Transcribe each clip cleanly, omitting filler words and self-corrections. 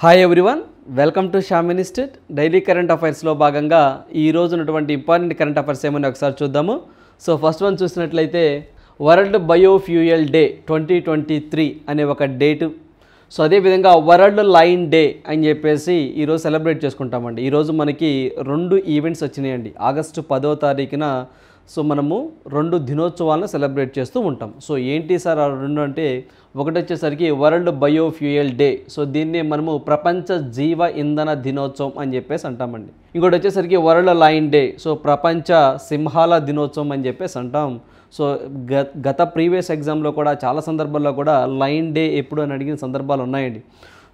Hi everyone, welcome to Sham institute. Daily current అఫైర్స్లో భాగంగా ఈ రోజు ఉన్నటువంటి ఇంపార్టెంట్ కరెంట్ అఫైర్స్ ఏమని ఒకసారి చూద్దాము. సో ఫస్ట్ వన్ చూసినట్లయితే వరల్డ్ బయోఫ్యూయల్ డే 2023 అనే ఒక డేటు. సో అదేవిధంగా వరల్డ్ లైన్ డే అని చెప్పేసి ఈరోజు సెలబ్రేట్ చేసుకుంటామండి. ఈరోజు మనకి రెండు ఈవెంట్స్ వచ్చినాయండి. ఆగస్టు 10వ తారీఖున సో మనము రెండు దినోత్సవాలను సెలబ్రేట్ చేస్తూ ఉంటాం. సో ఏంటి సార్ ఆ రెండు అంటే, ఒకటి వచ్చేసరికి వరల్డ్ బయోఫ్యూయల్ డే. సో దీన్ని మనము ప్రపంచ జీవ ఇంధన దినోత్సవం అని చెప్పేసి అంటామండి. ఇంకోటి వచ్చేసరికి వరల్డ్ లైన్ డే. సో ప్రపంచ సింహాల దినోత్సవం అని చెప్పేసి అంటాం. సో గత ప్రీవియస్ ఎగ్జామ్లో కూడా చాలా సందర్భాల్లో కూడా లైన్ డే ఎప్పుడు అని అడిగిన సందర్భాలు ఉన్నాయండి.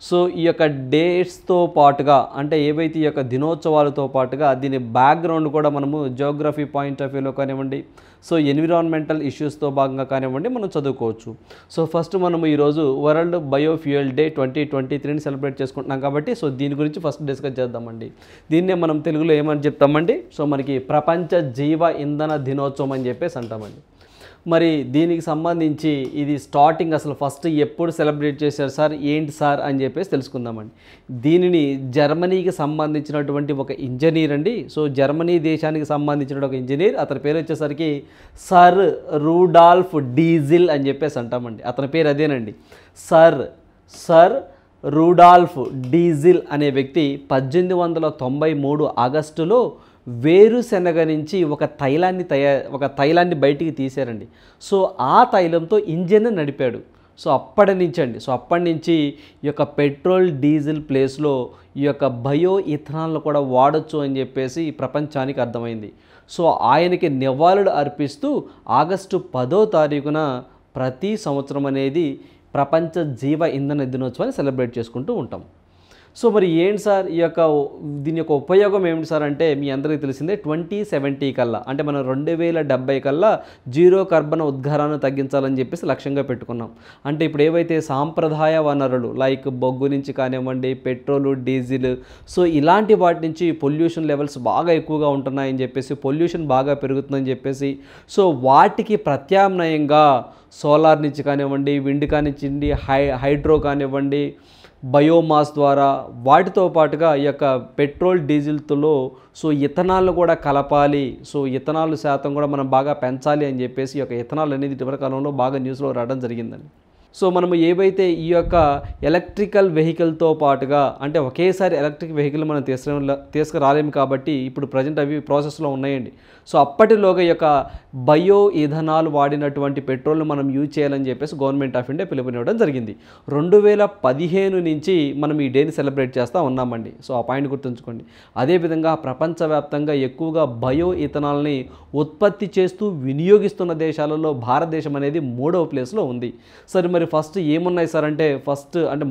సో ఈ యొక్క డేట్స్తో పాటుగా అంటే ఏవైతే ఈ యొక్క దినోత్సవాలతో పాటుగా దీని బ్యాక్గ్రౌండ్ కూడా మనము జియోగ్రఫీ పాయింట్ ఆఫ్ వ్యూలో కానివ్వండి, సో ఎన్విరాన్మెంటల్ ఇష్యూస్తో భాగంగా కానివ్వండి మనం చదువుకోవచ్చు. సో ఫస్ట్ మనము ఈరోజు వరల్డ్ బయోఫ్యూయల్ డే 2023ని సెలబ్రేట్ చేసుకుంటున్నాం కాబట్టి సో దీని గురించి ఫస్ట్ డిస్కస్ చేద్దామండి. దీన్నే మనం తెలుగులో ఏమని చెప్తామండి, సో మనకి ప్రపంచ జీవ ఇంధన దినోత్సవం అని చెప్పేసి అంటామండి. మరి దీనికి సంబంధించి ఇది స్టార్టింగ్ అసలు ఫస్ట్ ఎప్పుడు సెలబ్రేట్ చేశారు సార్, ఏంటి సార్ అని చెప్పేసి తెలుసుకుందామండి. దీనిని జర్మనీకి సంబంధించినటువంటి ఒక ఇంజనీర్ అండి. సో జర్మనీ దేశానికి సంబంధించిన ఒక ఇంజనీర్, అతని పేరు వచ్చేసరికి సర్ రూడాల్ఫ్ డీజిల్ అని చెప్పేసి అంటామండి. అతని పేరు అదేనండి, సర్ రూడాల్ఫ్ డీజిల్ అనే వ్యక్తి 1893 ఆగస్టులో వేరుశెనగ నుంచి ఒక తైలాన్ని బయటికి తీశారండి. సో ఆ తైలంతో ఇంజిన్ నడిపాడు. సో అప్పటి నుంచి ఈ యొక్క పెట్రోల్ డీజిల్ ప్లేస్లో ఈ యొక్క బయో ఇథనాల్ను కూడా వాడచ్చు అని చెప్పేసి ప్రపంచానికి అర్థమైంది. సో ఆయనకి నివాళులు అర్పిస్తూ ఆగస్టు 10వ తారీఖున ప్రతి సంవత్సరం అనేది ప్రపంచ జీవ ఇంధన దినోత్సవాన్ని సెలబ్రేట్ చేసుకుంటూ ఉంటాం. సో మరి ఏంటి సార్ దీని యొక్క ఉపయోగం ఏమిటి సార్ అంటే, మీ అందరికీ తెలిసిందే 2070 కల్లా అంటే మనం 2070 కల్లా జీరో కార్బన్ ఉద్గారాన్ని తగ్గించాలని చెప్పేసి లక్ష్యంగా పెట్టుకున్నాం. అంటే ఇప్పుడు ఏవైతే సాంప్రదాయ వనరులు లైక్ బొగ్గు నుంచి కానివ్వండి, పెట్రోలు, డీజిల్, సో ఇలాంటి వాటి నుంచి పొల్యూషన్ లెవెల్స్ బాగా ఎక్కువగా ఉంటున్నాయని చెప్పేసి, పొల్యూషన్ బాగా పెరుగుతుందని చెప్పేసి, సో వాటికి ప్రత్యామ్నాయంగా సోలార్ నుంచి కానివ్వండి, విండ్ కానివ్వండి, హైడ్రో కానివ్వండి, బయోమాస్ ద్వారా వాటితో పాటుగా ఈ యొక్క పెట్రోల్ డీజిల్తో సో ఇథనాల్ కూడా కలపాలి, సో ఇథనాల్ శాతం కూడా మనం బాగా పెంచాలి అని చెప్పేసి ఈ యొక్క ఇథనాల్ అనేది ఇటీవల కాలంలో బాగా న్యూస్లో రావడం జరిగిందండి. సో మనము ఏవైతే ఈ యొక్క ఎలక్ట్రికల్ వెహికల్తో పాటుగా అంటే ఒకేసారి ఎలక్ట్రిక్ వెహికల్ మనం తీసుకురాలేము కాబట్టి ఇప్పుడు ప్రజెంట్ అవి ప్రాసెస్లో ఉన్నాయండి. సో అప్పటిలోగా ఈ యొక్క బయో ఇథనాల్ వాడినటువంటి పెట్రోల్ను మనం యూజ్ చేయాలని చెప్పేసి గవర్నమెంట్ ఆఫ్ ఇండియా పిలుపునివ్వడం జరిగింది. 2015 నుంచి మనం ఈ డేని సెలబ్రేట్ చేస్తూ ఉన్నామండి. సో ఆ పాయింట్ గుర్తుంచుకోండి. అదేవిధంగా ప్రపంచవ్యాప్తంగా ఎక్కువగా బయో ఇథనాల్ని ఉత్పత్తి చేస్తూ వినియోగిస్తున్న దేశాలలో భారతదేశం అనేది 3వ ప్లేస్లో ఉంది. సరే మరి ఫస్ట్ ఏమున్నాయి సార్ అంటే,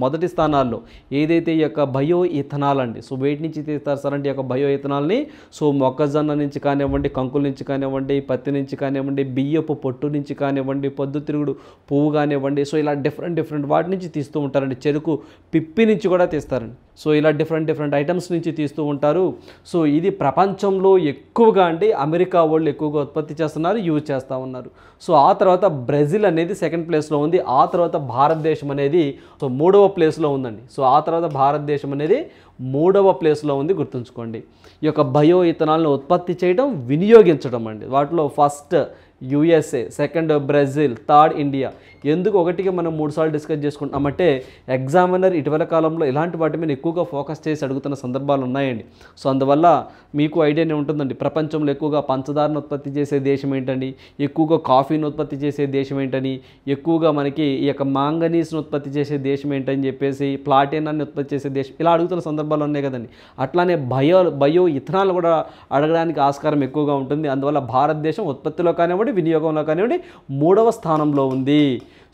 మొదటి స్థానాల్లో ఏదైతే ఈ యొక్క బయో ఇథనాల్ అండి. సో వేటి నుంచి తీస్తారు సార్ అంటే ఈ యొక్క బయో ఇథనాల్ని సో మొక్కజొన్న నుంచి కానివ్వండి, కంకుల నుంచి కానివ్వండి, పత్తి నుంచి కానివ్వండి, బియ్యపు పొట్టు నుంచి కానివ్వండి, పొద్దుతిరుగుడు పువ్వు కానివ్వండి, సో ఇలా డిఫరెంట్ వాటి నుంచి తీస్తూ ఉంటారండి. చెరుకు పిప్పి నుంచి కూడా తీస్తారండి. సో ఇలా డిఫరెంట్ ఐటమ్స్ నుంచి తీస్తూ ఉంటారు. సో ఇది ప్రపంచంలో ఎక్కువగా అండి అమెరికా వాళ్ళు ఎక్కువగా ఉత్పత్తి చేస్తున్నారు, యూజ్ చేస్తూ ఉన్నారు. సో ఆ తర్వాత బ్రెజిల్ అనేది సెకండ్ ప్లేస్లో ఉంది. ఆ తర్వాత భారతదేశం అనేది సో 3వ ప్లేస్లో ఉందండి. సో ఆ తర్వాత భారతదేశం అనేది 3వ ప్లేస్లో ఉంది, గుర్తుంచుకోండి. ఈ యొక్క బయో ఇథనాల్ని ఉత్పత్తి చేయడం, వినియోగించడం అండి. వాటిలో first USA, second Brazil, third India. ఎందుకు ఒకటికి మనం 3 సార్లు డిస్కస్ చేసుకుంటామంటే, ఎగ్జామినర్ ఇటీవల కాలంలో ఇలాంటి వాటి మీద ఎక్కువగా ఫోకస్ చేసి అడుగుతున్న సందర్భాలు ఉన్నాయండి. సో అందువల్ల మీకు ఐడియానే ఉంటుందండి, ప్రపంచంలో ఎక్కువగా పంచదారను ఉత్పత్తి చేసే దేశం ఏంటండి, ఎక్కువగా కాఫీని ఉత్పత్తి చేసే దేశం ఏంటని, ఎక్కువగా మనకి ఈ యొక్క మాంగనీస్ను ఉత్పత్తి చేసే దేశం ఏంటని చెప్పేసి, ప్లాటినాన్ని ఉత్పత్తి చేసే దేశం, ఇలా అడుగుతున్న సందర్భాలు ఉన్నాయి కదండి. అట్లానే బయో ఇథనాల్ కూడా అడగడానికి ఆస్కారం ఎక్కువగా ఉంటుంది. అందువల్ల భారతదేశం ఉత్పత్తిలో కానివ్వండి, వినియోగంలో కానివ్వండి 3వ స్థానంలో ఉంది.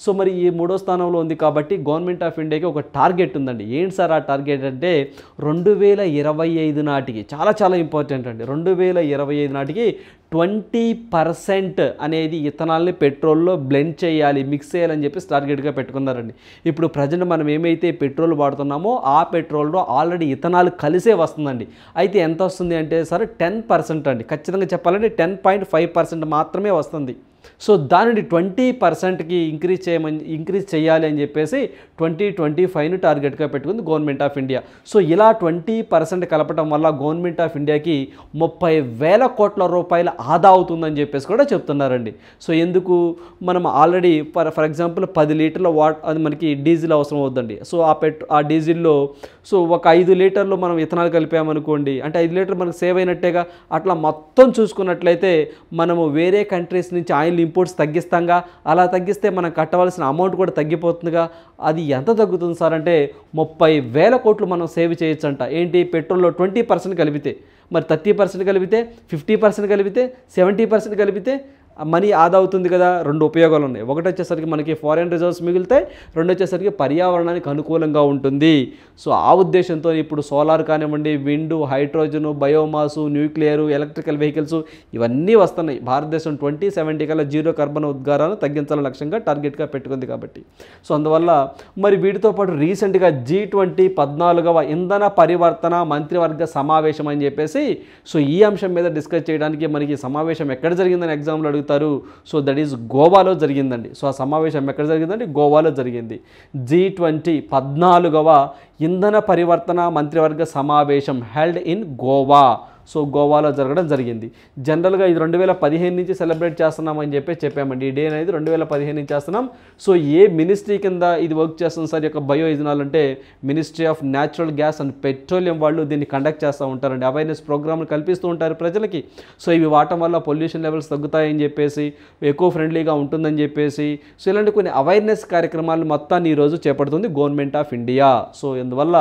సో మరి ఈ 3వ స్థానంలో ఉంది కాబట్టి గవర్నమెంట్ ఆఫ్ ఇండియాకి ఒక టార్గెట్ ఉందండి. ఏంటి సార్ ఆ టార్గెట్ అంటే, 2025 నాటికి చాలా ఇంపార్టెంట్ అండి. 2025 నాటికి 20% అనేది ఇథనాల్ని పెట్రోల్లో బ్లెండ్ చేయాలి, మిక్స్ చేయాలని చెప్పి టార్గెట్గా పెట్టుకున్నారండి. ఇప్పుడు ప్రజెంట్ మనం ఏమైతే పెట్రోల్ వాడుతున్నామో ఆ పెట్రోల్లో ఆల్రెడీ ఇథనాల్ కలిసే వస్తుందండి. అయితే ఎంత వస్తుంది అంటే సార్ 10% అండి. ఖచ్చితంగా చెప్పాలంటే 10.5% మాత్రమే వస్తుంది. సో దానిని 20%కి ఇంక్రీజ్ చేయాలి అని చెప్పేసి 2025ను టార్గెట్గా పెట్టుకుంది గవర్నమెంట్ ఆఫ్ ఇండియా. సో ఇలా 20% కలపటం వల్ల గవర్నమెంట్ ఆఫ్ ఇండియాకి 30,000 కోట్ల రూపాయల ఆదా అవుతుందని చెప్పేసి కూడా చెప్తున్నారండి. సో ఎందుకు, మనం ఆల్రెడీ ఫర్ ఎగ్జాంపుల్ 10 లీటర్ల అది మనకి డీజిల్ అవసరం అవుతుందండి. సో ఆ డీజిల్లో సో ఒక 5 లీటర్లు మనం ఇథనాల్ కలిపామనుకోండి, అంటే 5 లీటర్లు మనకు సేవ్ అయినట్టేగా. అట్లా మొత్తం చూసుకున్నట్లయితే మనము వేరే కంట్రీస్ నుంచి ఆయిల్ ఇంపోర్ట్స్ తగ్గిస్తాంగా, అలా తగ్గిస్తే మనం కట్టవలసిన అమౌంట్ కూడా తగ్గిపోతుందిగా. అది ఎంత తగ్గుతుంది సార్ అంటే 30,000 కోట్లు మనం సేవ్ చేయొచ్చంట. ఏంటి, పెట్రోల్లో 20% కలిపితే, మరి 30% కలిపితే, 50% కలిపితే, 70% కలిపితే మనీ ఆదా అవుతుంది కదా. 2 ఉపయోగాలు ఉన్నాయి. ఒకటి వచ్చేసరికి మనకి ఫారెన్ రిజర్వ్స్ మిగులుతాయి, 2 వచ్చేసరికి పర్యావరణానికి అనుకూలంగా ఉంటుంది. సో ఆ ఉద్దేశంతో ఇప్పుడు సోలార్ కానివ్వండి, wind, hydrogen, biomass, nuclear, electrical vehicles ఇవన్నీ వస్తున్నాయి. భారతదేశం 2070 కల్లా జీరో కార్బన్ ఉద్గారాలను తగ్గించాలని లక్ష్యంగా టార్గెట్గా పెట్టుకుంది కాబట్టి. సో అందువల్ల మరి వీటితో పాటు రీసెంట్గా G20 14వ ఇంధన పరివర్తన మంత్రివర్గ సమావేశం అని చెప్పేసి సో ఈ అంశం మీద డిస్కస్ చేయడానికి మనకి సమావేశం ఎక్కడ జరిగిందని ఎగ్జామ్లో అడుగుతారు. సో దట్ ఈస్ గోవాలో జరిగిందండి. సో ఆ సమావేశం ఎక్కడ జరిగిందండి, గోవాలో జరిగింది. G20 14వ ఇంధన పరివర్తన మంత్రివర్గ సమావేశం హెల్డ్ ఇన్ గోవా. సో గోవాలో జరగడం జరిగింది. జనరల్గా ఇది 2015 నుంచి సెలబ్రేట్ చేస్తున్నామని చెప్పామండి. ఈ డే అనేది 2015 నుంచి చేస్తున్నాం. సో ఏ మినిస్ట్రీ కింద ఇది వర్క్ చేస్తుంది సార్ యొక్క బయో ఇథనాల్ అంటే ministry of natural gas and petroleum వాళ్ళు దీన్ని కండక్ట్ చేస్తూ ఉంటారండి. అవేర్నెస్ ప్రోగ్రామ్లు కల్పిస్తూ ఉంటారు ప్రజలకి. సో ఇవి వాడటం వల్ల పొల్యూషన్ లెవెల్స్ తగ్గుతాయని చెప్పేసి, ఎకో ఫ్రెండ్లీగా ఉంటుందని చెప్పేసి, సో ఇలాంటి కొన్ని అవేర్నెస్ కార్యక్రమాలు మొత్తాన్ని ఈరోజు చేపడుతుంది గవర్నమెంట్ ఆఫ్ ఇండియా. సో ఇందువల్ల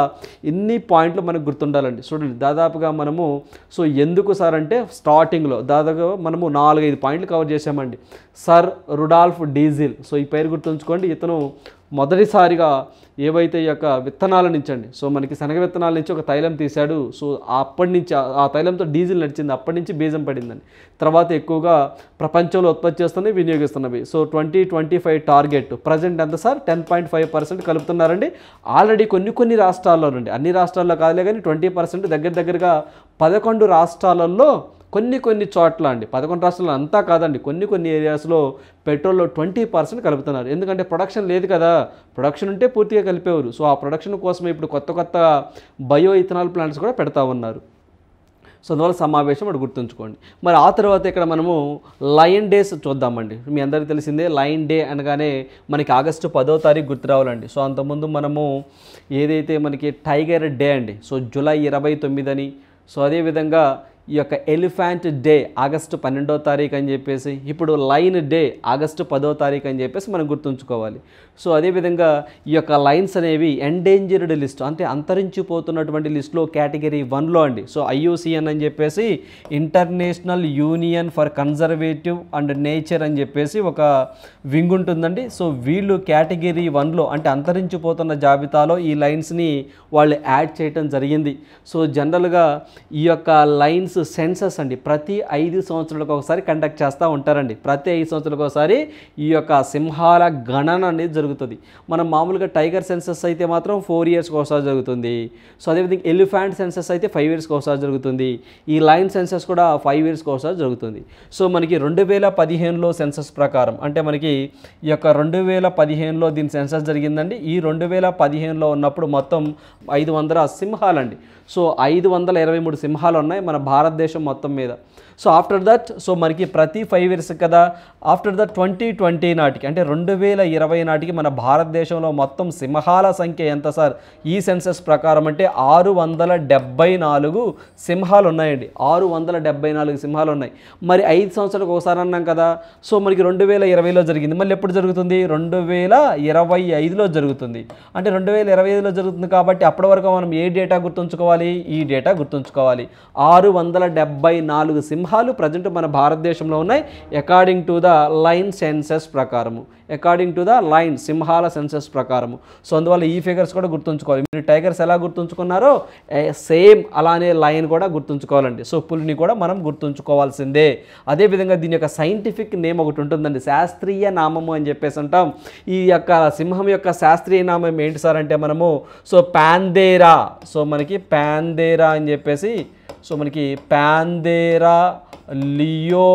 ఇన్ని పాయింట్లు మనకు గుర్తుండాలండి. చూడండి, దాదాపుగా మనము సో ఎందుకు సార్ అంటే స్టార్టింగ్లో దాదాపుగా మనము 4-5 పాయింట్లు కవర్ చేసామండి. సర్ రుడాల్ఫ్ డీజిల్, సో ఈ పేరు గుర్తుంచుకోండి. ఇతను మొదటిసారిగా ఏవైతే ఈ యొక్క విత్తనాల నుంచి అండి, సో మనకి శనగ విత్తనాల నుంచి ఒక తైలం తీశాడు. సో అప్పటి నుంచి ఆ తైలంతో డీజిల్ నడిచింది, అప్పటి నుంచి బీజం పడిందండి. తర్వాత ఎక్కువగా ప్రపంచంలో ఉత్పత్తి చేస్తున్నవి, వినియోగిస్తున్నవి. సో 2025 టార్గెట్ ప్రజెంట్ ఎంత సార్, 10.5% కలుపుతున్నారండి. ఆల్రెడీ కొన్ని రాష్ట్రాల్లోనండి, అన్ని రాష్ట్రాల్లో కాదులే కానీ 20% దగ్గరగా 11 రాష్ట్రాలలో కొన్ని చోట్ల అండి, 11 రాష్ట్రాలు అంతా కాదండి, కొన్ని ఏరియాస్లో పెట్రోల్లో 20% కలుపుతున్నారు. ఎందుకంటే ప్రొడక్షన్ లేదు కదా, ప్రొడక్షన్ ఉంటే పూర్తిగా కలిపేవారు. సో ఆ ప్రొడక్షన్ కోసమే ఇప్పుడు కొత్త బయో ఇథనాల్ ప్లాంట్స్ కూడా పెడతా ఉన్నారు. సో అందువల్ల సమావేశం అటు గుర్తుంచుకోండి. మరి ఆ తర్వాత ఇక్కడ మనము లయన్ డేస్ చూద్దామండి. మీ అందరికీ తెలిసిందే లయన్ డే అనగానే మనకి ఆగస్టు 10వ తారీఖు గుర్తు రావాలండి. సో అంతకుముందు మనము ఏదైతే మనకి టైగర్ డే అండి, సో జూలై 29 అని, సో అదేవిధంగా ఈ యొక్క ఎలిఫెంట్ డే ఆగస్టు 12వ తారీఖు అని చెప్పేసి, ఇప్పుడు లైన్ డే ఆగస్టు 10వ తారీఖు అని చెప్పేసి మనం గుర్తుంచుకోవాలి. సో అదేవిధంగా ఈ యొక్క లైన్స్ అనేవి ఎండేంజర్డ్ లిస్ట్, అంటే అంతరించిపోతున్నటువంటి లిస్టులో కేటగిరీ 1లో అండి. సో IUCN అని చెప్పేసి international union for conservative and nature అని చెప్పేసి ఒక వింగ్ ఉంటుందండి. సో వీళ్ళు కేటగిరీ 1లో అంటే అంతరించిపోతున్న జాబితాలో ఈ లైన్స్ని వాళ్ళు యాడ్ చేయటం జరిగింది. సో జనరల్గా ఈ యొక్క లైన్స్ సెన్సస్ అండి ప్రతి 5 సంవత్సరాలకు ఒకసారి కండక్ట్ చేస్తూ ఉంటారండి. ప్రతి 5 సంవత్సరాలకు ఒకసారి ఈ యొక్క సింహాల గణన అనేది జరుగుతుంది. మనం మామూలుగా టైగర్ సెన్సస్ అయితే మాత్రం 4 ఇయర్స్కి ఒకసారి జరుగుతుంది. సో అదేవిధంగా ఎలిఫెంట్ సెన్సస్ అయితే 5 ఇయర్స్కి ఒకసారి జరుగుతుంది. ఈ లైన్ సెన్సస్ కూడా 5 ఇయర్స్కి ఒకసారి జరుగుతుంది. సో మనకి 2015లో సెన్సస్ ప్రకారం, అంటే మనకి ఈ యొక్క 2015లో దీని సెన్సస్ జరిగిందండి. ఈ 2015లో ఉన్నప్పుడు మొత్తం 500 సింహాలండి. సో 523 సింహాలు ఉన్నాయి మన భారతదేశం మొత్తం మీద. సో ఆఫ్టర్ దట్ సో మనకి ప్రతి 5 ఇయర్స్ కదా, ఆఫ్టర్ దట్ 2020 నాటికి అంటే 2020 నాటికి మన భారతదేశంలో మొత్తం సింహాల సంఖ్య ఎంత సార్ ఈ సెన్సస్ ప్రకారం అంటే 674 సింహాలు ఉన్నాయండి. 674 సింహాలు ఉన్నాయి. మరి 5 సంవత్సరాలకు ఒకసారి అన్నాం కదా. సో మనకి 2020లో జరిగింది. మళ్ళీ ఎప్పుడు జరుగుతుంది, 2025లో జరుగుతుంది. అంటే 2025లో జరుగుతుంది కాబట్టి అప్పటి వరకు మనం ఏ డేటా గుర్తుంచుకోవాలి, ఈ డేటా గుర్తుంచుకోవాలి. 674 సింహాలు ప్రజెంట్ మన భారతదేశంలో ఉన్నాయి according to the line census ప్రకారము, అకార్డింగ్ టు ద లైన్ సింహాల సెన్సస్ ప్రకారము. సో అందువల్ల ఈ ఫిగర్స్ కూడా గుర్తుంచుకోవాలి. మీరు టైగర్స్ ఎలా గుర్తుంచుకున్నారో సేమ్ అలానే లైన్ కూడా గుర్తుంచుకోవాలండి. సో పులిని కూడా మనం గుర్తుంచుకోవాల్సిందే. అదేవిధంగా దీని యొక్క సైంటిఫిక్ నేమ్ ఒకటి ఉంటుందండి, శాస్త్రీయ నామము అని చెప్పేసి అంటాం. ఈ యొక్క సింహం యొక్క శాస్త్రీయ నామం ఏంటి సార్ అంటే మనము సో పాంథెరా, సో మనకి పాంథెరా అని చెప్పేసి, సో మనకి పాంథెరా లియో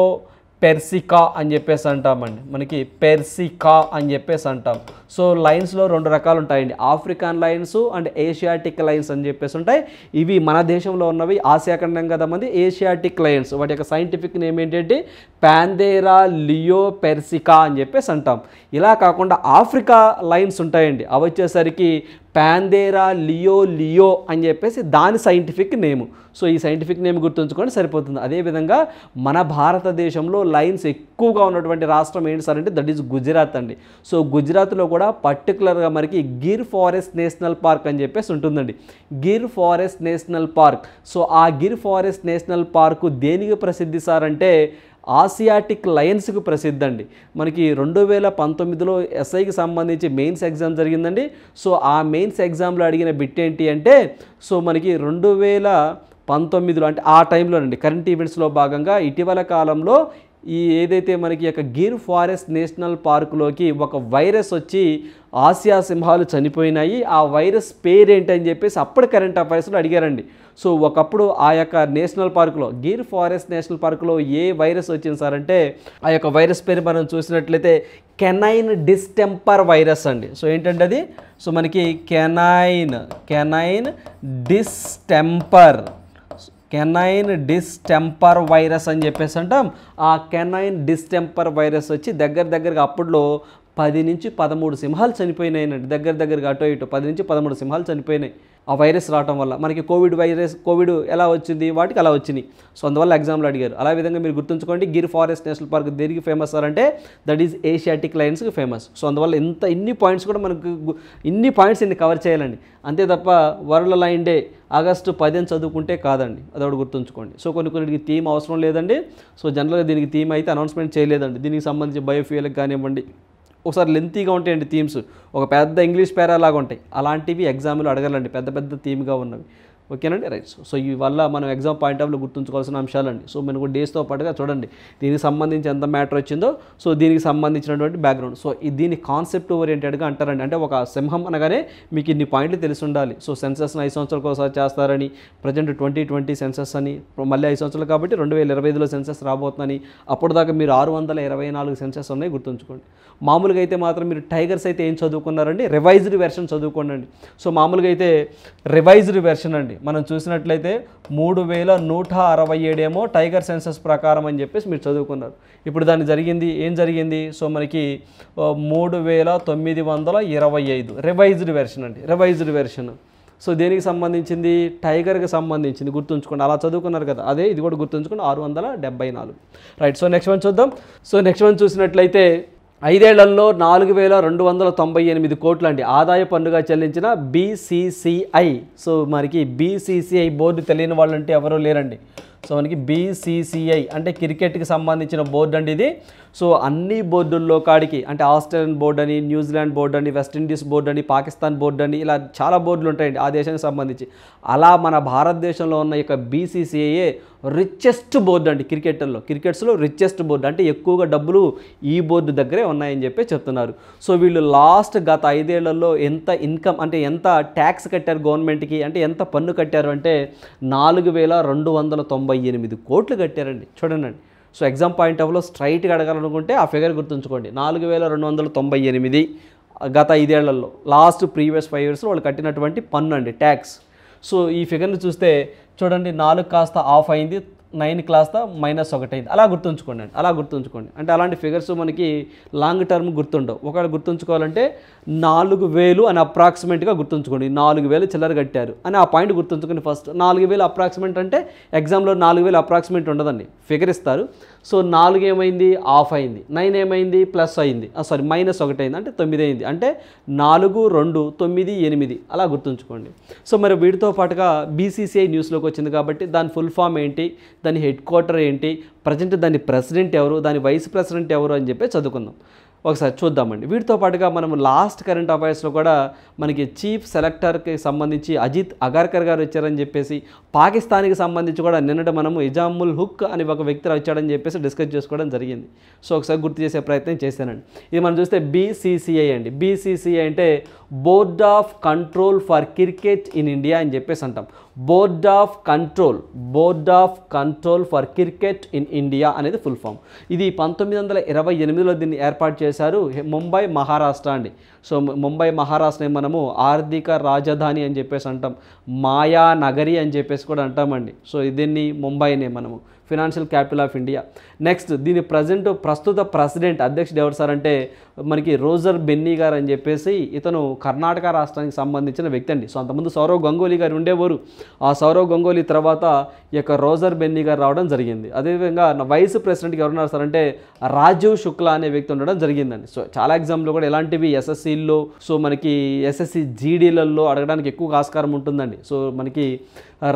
పెర్సికా అని చెప్పేసి అంటామండి, మనకి పెర్సికా అని చెప్పేసి అంటాం. సో లైన్స్లో 2 రకాలు ఉంటాయండి, African lines and Asiatic lines అని చెప్పేసి ఉంటాయి. ఇవి మన దేశంలో ఉన్నవి ఆసియా ఖండం కదా మంది ఏషియాటిక్ లైన్స్. వాటి యొక్క సైంటిఫిక్ నేమ్ ఏంటంటే పాంథెరా లియో పెర్సికా అని చెప్పేసి అంటాం. ఇలా కాకుండా ఆఫ్రికా లైన్స్ ఉంటాయండి, అవి వచ్చేసరికి పాంథెరా లియో అని చెప్పేసి దాని సైంటిఫిక్ నేము. సో ఈ సైంటిఫిక్ నేమ్ గుర్తుంచుకొని సరిపోతుంది. అదేవిధంగా మన భారతదేశంలో లైన్స్ ఎక్కువగా ఉన్నటువంటి రాష్ట్రం ఏంటి సార్ అంటే దట్ ఈజ్ గుజరాత్ అండి. సో గుజరాత్లో కూడా పర్టికులర్గా మనకి గిర్ ఫారెస్ట్ నేషనల్ పార్క్ అని చెప్పేసి ఉంటుందండి, Gir forest national park. So ఆ గిర్ ఫారెస్ట్ నేషనల్ పార్కు దేనికి ప్రసిద్ధి సార్ అంటే ఆసియాటిక్ లయన్స్కి ప్రసిద్ధి అండి. మనకి 2019లో ఎస్ఐకి సంబంధించి మెయిన్స్ ఎగ్జామ్ జరిగిందండి. సో ఆ మెయిన్స్ ఎగ్జామ్లో అడిగిన బిట్ ఏంటి అంటే సో మనకి 2019లో అంటే ఆ టైంలోనండి కరెంట్ ఈవెంట్స్లో భాగంగా ఇటీవల కాలంలో ఈ ఏదైతే మనకి యొక్క గిర్ ఫారెస్ట్ నేషనల్ పార్కులోకి ఒక వైరస్ వచ్చి ఆసియా సింహాలు చనిపోయినాయి, ఆ వైరస్ పేరేంటని చెప్పేసి అప్పుడు కరెంట్ అఫైర్స్లో అడిగారండి. సో ఒకప్పుడు ఆ యొక్క నేషనల్ పార్కులో గిర్ ఫారెస్ట్ నేషనల్ పార్కులో ఏ వైరస్ వచ్చింది సార్ అంటే ఆ యొక్క వైరస్ పేరు మనం చూసినట్లయితే కెనైన్ డిస్టెంపర్ వైరస్ అండి. సో ఏంటంటే అది సో మనకి కెనైన్ డిస్టెంపర్ వైరస్ అని చెప్పేసి అంటాం. ఆ కెనైన్ డిస్టెంపర్ వైరస్ వచ్చి దగ్గరగా అప్పట్లో 10 నుంచి 13 సింహాలు చనిపోయినాయినండి. దగ్గరగా అటో ఇటు 10 నుంచి 13 సింహాలు చనిపోయినాయి ఆ వైరస్ రావడం వల్ల. మనకి కోవిడ్ ఎలా వచ్చింది, వాటికి అలా వచ్చినాయి. సో అందువల్ల ఎగ్జామ్లో అడిగారు. అలా విధంగా మీరు గుర్తుంచుకోండి, గిర్ ఫారెస్ట్ నేషనల్ పార్క్ దేనికి ఫేమస్ సార్ అంటే దట్ ఈజ్ ఏషియాటిక్ లైన్స్కి ఫేమస్. సో అందువల్ల ఇన్ని పాయింట్స్ కూడా మనకు ఇన్ని కవర్ చేయాలండి. అంతే తప్ప వరల్డ్ లైన్ డే ఆగస్టు 10 చదువుకుంటే కాదండి, అదొకటి గుర్తుంచుకోండి. సో కొన్నిటికి థీమ్ అవసరం లేదండి. సో జనరల్గా దీనికి థీమ్ అయితే అనౌన్స్మెంట్ చేయలేదండి. దీనికి సంబంధించి బయోఫ్యూయల్కి కానివ్వండి, ఒకసారి లెంతీగా ఉంటాయండి థీమ్స్, ఒక పెద్ద ఇంగ్లీష్ పేరా లాగా ఉంటాయి, అలాంటివి ఎగ్జామ్లో అడగాలండి పెద్ద థీమ్గా ఉన్నవి. ఓకేనండి, రైట్. సో ఈ వల్ల మనం ఎగ్జామ్ పాయింట్ ఆఫ్ వ్యూ గుర్తుంచుకోవాల్సిన అంశాలండి. సో మనకు డేస్తో పాటుగా చూడండి దీనికి సంబంధించి ఎంత మ్యాటర్ వచ్చిందో, సో దీనికి సంబంధించినటువంటి బ్యాక్గ్రౌండ్. సో దీన్ని కాన్సెప్ట్ ఓరియంటెడ్గా అంటారండి. అంటే ఒక సింహం అనగానే మీకు ఇన్ని పాయింట్లు తెలిసి ఉండాలి. సో సెన్సస్ని 5 సంవత్సరాలకు ఒకసారి చేస్తారని, ప్రజెంట్ 2020 సెన్సస్ అని, మళ్ళీ 5 సంవత్సరాలు కాబట్టి 2025లో సెన్సస్ రాబోతుందని, అప్పటిదాకా మీరు 624 సెన్సస్ ఉన్నాయి గుర్తుంచుకోండి. మామూలుగా అయితే మాత్రం మీరు టైగర్స్ అయితే ఏం చదువుకున్నారండి, రివైజ్డ్ వెర్షన్ చదువుకోండి. సో మామూలుగా అయితే రివైజ్డ్ వెర్షన్ అండి మనం చూసినట్లయితే 3167 ఏమో టైగర్ సెన్సస్ ప్రకారం అని చెప్పేసి మీరు చదువుకున్నారు. ఇప్పుడు దాన్ని ఏం జరిగింది సో మనకి 3925 రివైజ్డ్ వెర్షన్ అండి, రివైజ్డ్ వెర్షన్. సో దేనికి సంబంధించింది, టైగర్కి సంబంధించింది గుర్తుంచుకోండి. అలా చదువుకున్నారు కదా, అదే ఇది కూడా గుర్తుంచుకోండి 674. రైట్. సో నెక్స్ట్ వన్ చూద్దాం. సో నెక్స్ట్ వన్ చూసినట్లయితే 5 ఏళ్లలో 4298 కోట్లు అండి ఆదాయ పన్నుగా చెల్లించిన BCCI. సో మనకి BCCI బోర్డు తెలియని వాళ్ళు అంటే ఎవరూ లేరండి. సో మనకి BCCI అంటే క్రికెట్కి సంబంధించిన బోర్డు అండి ఇది. సో అన్ని బోర్డుల్లో కాడికి అంటే ఆస్ట్రేలియన్ బోర్డు అని, న్యూజిలాండ్ బోర్డు అని, వెస్టిండీస్ బోర్డు అని, పాకిస్తాన్ బోర్డు అని, ఇలా చాలా బోర్డులు ఉంటాయండి ఆ దేశానికి సంబంధించి. అలా మన భారతదేశంలో ఉన్న యొక్క BCCI రిచెస్ట్ బోర్డు అండి క్రికెట్స్లో రిచెస్ట్ బోర్డు, అంటే ఎక్కువగా డబ్బులు ఈ బోర్డు దగ్గరే ఉన్నాయని చెప్పి చెప్తున్నారు. సో వీళ్ళు గత 5 ఏళ్లలో ఎంత ఇన్కమ్ అంటే ఎంత ట్యాక్స్ కట్టారు గవర్నమెంట్కి, అంటే ఎంత పన్ను కట్టారు అంటే 4298 కోట్లు కట్టారండి. చూడండి. సో ఎగ్జామ్ పాయింట్ ఆఫ్ వ్యూలో స్ట్రైట్గా అడగాలనుకుంటే ఆ ఫిగర్ గుర్తుంచుకోండి, 4298 గత 5 ఏళ్లలో ప్రీవియస్ 5 ఇయర్స్లో వాళ్ళు కట్టినటువంటి పన్ను అండి, ట్యాక్స్. సో ఈ ఫిగర్ని చూస్తే చూడండి 4 కాస్త ఆఫ్ అయింది, 9 కాస్త -1 అయింది. అలా గుర్తుంచుకోండి. అంటే అలాంటి ఫిగర్స్ మనకి లాంగ్ టర్మ్ గుర్తుండవు. ఒకవేళ గుర్తుంచుకోవాలంటే 4000 అని అప్రాక్సిమేట్గా గుర్తుంచుకోండి. 4000 చిల్లర కట్టారు అని ఆ పాయింట్ గుర్తుంచుకోండి ఫస్ట్. 4000 అప్రాక్సిమేట్ అంటే ఎగ్జామ్లో 4000 అప్రాక్సిమేట్ ఉండదండి, ఫిగర్ ఇస్తారు. సో 4 ఏమైంది, ఆఫ్ అయింది, 9 ఏమైంది, ప్లస్ అయింది, -1 అయింది, అంటే 9 అయింది. అంటే 4, 2, 9, 8 అలా గుర్తుంచుకోండి. సో మరి వీటితో పాటుగా BCCI న్యూస్లోకి వచ్చింది కాబట్టి దాని ఫుల్ ఫామ్ ఏంటి, దాని హెడ్ క్వార్టర్ ఏంటి, ప్రజెంట్ దాని ప్రెసిడెంట్ ఎవరు, దాని వైస్ ప్రెసిడెంట్ ఎవరు అని చెప్పి చదువుకుందాం. ఒకసారి చూద్దామండి. వీటితో పాటుగా మనము లాస్ట్ కరెంట్ అఫైర్స్లో కూడా మనకి చీఫ్ సెలెక్టర్కి సంబంధించి అజిత్ అగర్కర్ గారు వచ్చారని చెప్పేసి, పాకిస్తాన్కి సంబంధించి కూడా నిన్నటి మనము ఇజాముల్ హుక్ అని ఒక వ్యక్తి వచ్చాడని చెప్పేసి డిస్కస్ చేసుకోవడం జరిగింది. సో ఒకసారి గుర్తు చేసే ప్రయత్నం చేశానండి. ఇది మనం చూస్తే BCCI అండి. BCCI అంటే board of control for cricket in India అని చెప్పేసి అంటాం. Board of control for cricket in India అనేది ఫుల్ ఫామ్. ఇది 1928లో దీన్ని ఏర్పాటు చేశారు. ముంబై మహారాష్ట్ర అండి. సో ముంబై మహారాష్ట్రని మనము ఆర్థిక రాజధాని అని చెప్పేసి అంటాం, మాయా నగరి అని చెప్పేసి కూడా అంటామండి. సో దీన్ని ముంబైనే మనము financial capital of India. Next దీని ప్రస్తుత ప్రెసిడెంట్ అధ్యక్షుడు ఎవరు సార్ అంటే మనకి రోజర్ బెన్నీ గారు అని చెప్పేసి, ఇతను కర్ణాటక రాష్ట్రానికి సంబంధించిన వ్యక్తి అండి. సో అంతకుముందు సౌరవ్ గంగూలీ గారు ఉండేవారు. ఆ సౌరవ్ గంగూలీ తర్వాత ఈ యొక్క రోజర్ బెన్నీ గారు రావడం జరిగింది. అదేవిధంగా వైస్ ప్రెసిడెంట్కి ఎవరున్నారు సార్ అంటే రాజీవ్ శుక్లా అనే వ్యక్తి ఉండడం జరిగిందండి. సో చాలా ఎగ్జామ్లో కూడా ఇలాంటివి ఎస్ఎస్సీల్లో, సో మనకి ఎస్ఎస్సి జీడీలలో అడగడానికి ఎక్కువ ఆస్కారం ఉంటుందండి. సో మనకి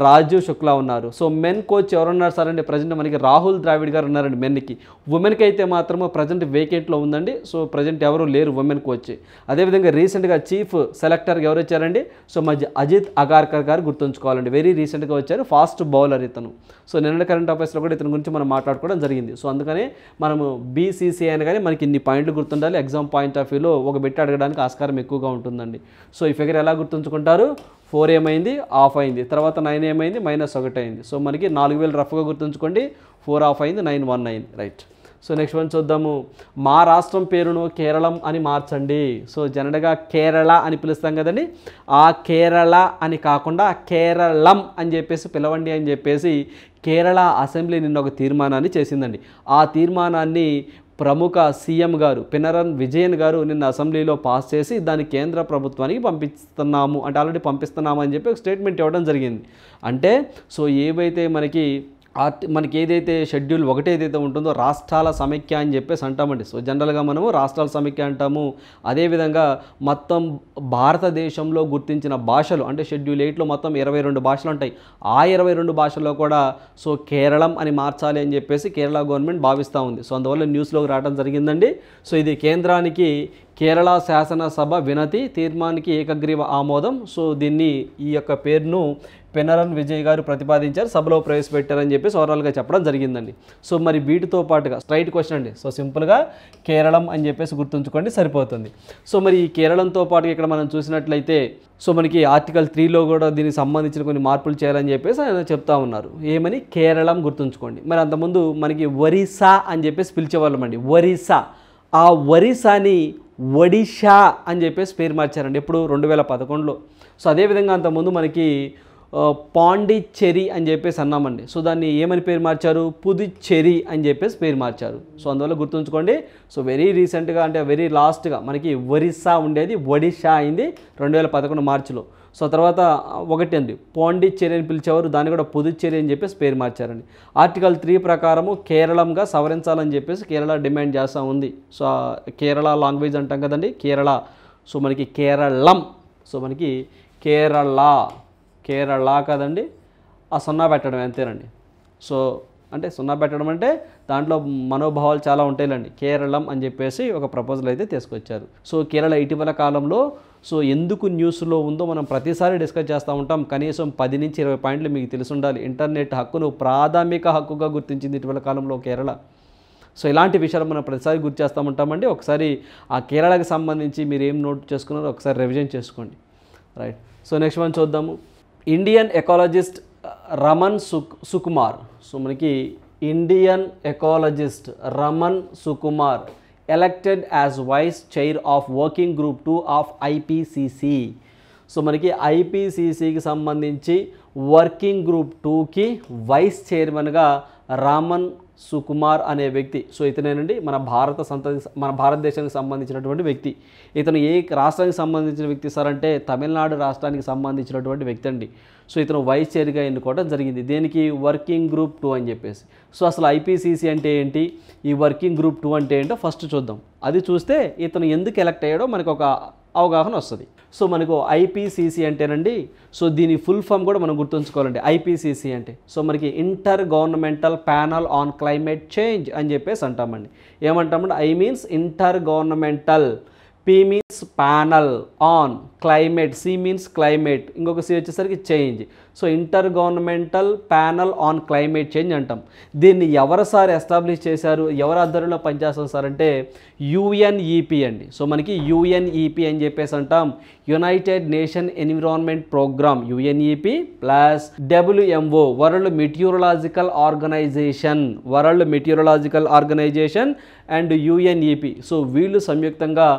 రాజీవ్ శుక్లా ఉన్నారు. సో మెన్ కోచ్ ఎవరున్నారు సార్ అంటే ప్రజెంట్ మనకి రాహుల్ ద్రావిడ్ గారు ఉన్నారండి మెన్కి. ఉమెన్కి అయితే మాత్రము ప్రజెంట్ వేకెంట్లో ఉందండి. సో ప్రజెంట్ ఎవరు లేరు ఉమెన్ కోచ్. అదేవిధంగా రీసెంట్గా చీఫ్ సెలెక్టర్గా ఎవరు వచ్చారండి, సో అజిత్ అగార్కర్ గారు గుర్తుంచుకోవాలండి. వెరీ రీసెంట్గా వచ్చారు, ఫాస్ట్ బౌలర్ ఇతను. సో నిన్న కరెంట్ అఫైర్స్లో కూడా ఇతని గురించి మనం మాట్లాడుకోవడం జరిగింది. సో అందుకనే మనము బీసీసీఐ అని కానీ మనకి ఇన్ని పాయింట్లు గుర్తుండాలి. ఎగ్జామ్ పాయింట్ ఆఫ్ వ్యూలో ఒక బిట్ అడగడానికి ఆస్కారం ఎక్కువగా ఉంటుందండి. సో ఈ ఫిగర్ ఎలా గుర్తుంచుకుంటారు, 4 ఏమైంది, ఆఫ్ అయింది, తర్వాత 9 ఏమైంది, -1 అయింది. సో మనకి 4000 రఫ్గా గుర్తుంచుకోండి, 4 ఆఫ్ అయింది, 9 1 అయింది. రైట్. సో నెక్స్ట్ వన్ చూద్దాము. మా రాష్ట్రం పేరును కేరళం అని మార్చండి. సో జనరల్గా కేరళ అని పిలుస్తాం కదండి, ఆ కేరళ అని కాకుండా కేరళం అని చెప్పేసి పిలవండి అని చెప్పేసి కేరళ అసెంబ్లీ నిన్న ఒక తీర్మానాన్ని చేసిందండి. ఆ తీర్మానాన్ని ప్రముఖ సీఎం గారు పినరన్ విజయన్ గారు నిన్న అసెంబ్లీలో పాస్ చేసి దాన్ని కేంద్ర ప్రభుత్వానికి పంపిస్తున్నాము అంటే ఆల్రెడీ పంపిస్తున్నాము అని చెప్పి ఒక స్టేట్మెంట్ ఇవ్వడం జరిగింది. అంటే సో ఏవైతే మనకి ఏదైతే షెడ్యూల్ 1 ఏదైతే ఉంటుందో రాష్ట్రాల సమైక్య అని చెప్పేసి అంటామండి. సో జనరల్గా మనము రాష్ట్రాల సమైక్య అంటాము. అదేవిధంగా మొత్తం భారతదేశంలో గుర్తించిన భాషలు అంటే షెడ్యూల్ 8లో మొత్తం 22 భాషలు ఉంటాయి. ఆ 22 భాషల్లో కూడా సో కేరళం అని మార్చాలి అని చెప్పేసి కేరళ గవర్నమెంట్ భావిస్తూ ఉంది. సో అందువల్ల న్యూస్లోకి రావడం జరిగిందండి. సో ఇది కేంద్రానికి కేరళ శాసనసభ వినతి తీర్మానానికి ఏకగ్రీవ ఆమోదం. సో దీన్ని ఈ యొక్క పేరును పినరన్ విజయ్ గారు ప్రతిపాదించారు, సభలో ప్రవేశపెట్టారని చెప్పేసి ఓవరాల్గా చెప్పడం జరిగిందండి. సో మరి వీటితో పాటుగా స్ట్రైట్ క్వశ్చన్ అండి. సో సింపుల్గా కేరళం అని చెప్పేసి గుర్తుంచుకోండి సరిపోతుంది. సో మరి ఈ కేరళంతో పాటుగా ఇక్కడ మనం చూసినట్లయితే సో మనకి ఆర్టికల్ 3లో కూడా దీనికి సంబంధించిన కొన్ని మార్పులు చేయాలని చెప్పేసి ఆయన చెప్తా ఉన్నారు. ఏమని, కేరళం గుర్తుంచుకోండి. మరి అంతకుముందు మనకి ఒరిస్సా అని చెప్పేసి పిలిచేవాళ్ళమండి. ఒరిస్సా, ఆ ఒరిస్సాని ఒడిషా అని చెప్పేసి పేరు మార్చారండి. ఎప్పుడు 2011లో. సో అదేవిధంగా అంతకుముందు మనకి పాండిచ్చేరి అని చెప్పేసి అన్నామండి. సో దాన్ని ఏమని పేరు మార్చారు, పుదుచ్చేరి అని చెప్పేసి పేరు మార్చారు. సో అందువల్ల గుర్తుంచుకోండి. సో వెరీ రీసెంట్గా అంటే వెరీ లాస్ట్గా మనకి ఒరిస్సా ఉండేది ఒడిషా అయింది 2011 మార్చిలో. సో తర్వాత ఒకటి అండి పాండిచ్చేరి అని పిలిచేవారు, దాన్ని కూడా పుదుచ్చేరి అని చెప్పేసి పేరు మార్చారండి. ఆర్టికల్ 3 ప్రకారము కేరళంగా సవరించాలని చెప్పేసి కేరళ డిమాండ్ చేస్తూ ఉంది. సో కేరళ లాంగ్వేజ్ అంటాం కదండి కేరళ. సో మనకి కేరళం, సో మనకి కేరళ కదండి, ఆ సున్నా పెట్టడం అంతేనండి. సో అంటే సున్నా పెట్టడం అంటే దాంట్లో మనోభావాలు చాలా ఉంటాయిలండి. కేరళం అని చెప్పేసి ఒక ప్రపోజల్ అయితే తీసుకొచ్చారు. సో కేరళ ఇటీవల కాలంలో సో ఎందుకు న్యూస్లో ఉందో మనం ప్రతిసారి డిస్కస్ చేస్తూ ఉంటాం. కనీసం 10 నుంచి 20 పాయింట్లు మీకు తెలిసి ఉండాలి. ఇంటర్నెట్ హక్కును ప్రాథమిక హక్కుగా గుర్తించింది ఇటీవల కాలంలో కేరళ. సో ఇలాంటి విషయాలు మనం ప్రతిసారి గుర్తు చేస్తూ ఉంటామండి. ఒకసారి ఆ కేరళకి సంబంధించి మీరు ఏం నోట్ చేసుకున్నారో ఒకసారి రివిజన్ చేసుకోండి. రైట్. సో నెక్స్ట్ వన్ చూద్దాము. Indian ecologist Raman Sukumar. So మనకి Indian ecologist Raman Sukumar elected as vice chair of working group 2 of IPCC. So మనకి ఐపీసీసీకి సంబంధించి వర్కింగ్ గ్రూప్ 2కి వైస్ చైర్మన్గా రామన్ సుకుమార్ అనే వ్యక్తి. సో ఇతనేనండి మన భారతదేశానికి సంబంధించినటువంటి వ్యక్తి. ఇతను ఏ రాష్ట్రానికి సంబంధించిన వ్యక్తి సార్ అంటే తమిళనాడు రాష్ట్రానికి సంబంధించినటువంటి వ్యక్తి అండి. సో ఇతను వైస్ చైర్గా ఎన్నుకోవడం జరిగింది. దేనికి, వర్కింగ్ గ్రూప్ 2 అని చెప్పేసి. సో అసలు ఐపీసీసీ అంటే ఏంటి, ఈ వర్కింగ్ గ్రూప్ 2 అంటే ఏంటో ఫస్ట్ చూద్దాం. అది చూస్తే ఇతను ఎందుకు ఎలక్ట్ అయ్యాడో మనకు ఒక అవగాహన వస్తుంది. సో మనకు ఐపీసీసీ అంటేనండి, సో దీని ఫుల్ ఫామ్ కూడా మనం గుర్తుంచుకోవాలండి. ఐపీసీసీ అంటే సో మనకి intergovernmental panel on climate change అని చెప్పేసి అంటామండి. ఏమంటామంటే I means intergovernmental, P means panel, on climate, C means climate, ఇంకొక సి వచ్చేసరికి change. So intergovernmental panel on climate change అంటాం. దీన్ని ఎవరు సార్ ఎస్టాబ్లిష్ చేశారు, ఎవరు ఆధ్వర్యంలో పనిచేస్తారు సార్ అంటే యుఎన్ఈపి అండి. సో మనకి యుఎన్ఈపి అని చెప్పేసి అంటాం, united nation environment programme, UNEP plus WMO, world meteorological organisation, world meteorological organisation and UNEP. So వీళ్ళు సంయుక్తంగా